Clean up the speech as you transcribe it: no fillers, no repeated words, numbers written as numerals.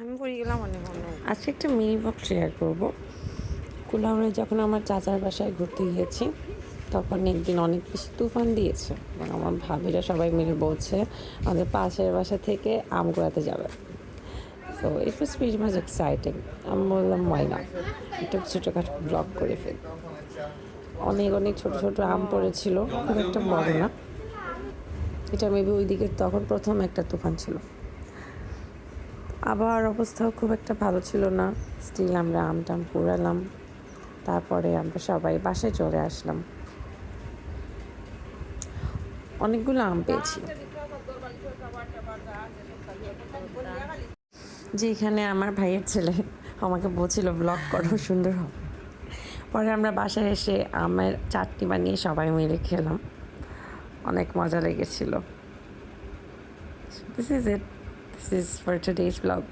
আমি পড়ে গেলাম অনেক আজকে একটা মিনি ব্লগ শেয়ার করবো। কুলাউড়ে যখন আমার চাচার বাসায় ঘুরতে গিয়েছি তখন একদিন অনেক বেশি তুফান দিয়েছে এবং আমার ভাবিরা সবাই মিলে বলছে আমাদের পাশের বাসা থেকে আম কুড়াতে যাবে। তো ইট ওয়াজ ভেরি মাচ এক্সাইটিং। আমি বললাম ওয়াই না, একটু ছোটোখাটো ব্লগ করে ফেল। অনেক অনেক ছোটো ছোটো আম পড়েছিল, খুব একটা বড় না। এটা মেবি ওই দিকে তখন প্রথম একটা তুফান ছিল। আবার অবস্থাও খুব একটা ভালো ছিল না। স্টিল আমরা আম টাম কুড়ালাম, তারপরে আমরা সবাই বাসায় চলে আসলাম। অনেকগুলো আম পেয়েছি, যেখানে আমার ভাইয়ের ছেলে আমাকে বলছিল ব্লগ করো, সুন্দর হবে। পরে আমরা বাসায় এসে আমের চাটনি বানিয়ে সবাই মিলে খেলাম, অনেক মজা লেগেছিল। This is it, this is for today's blog.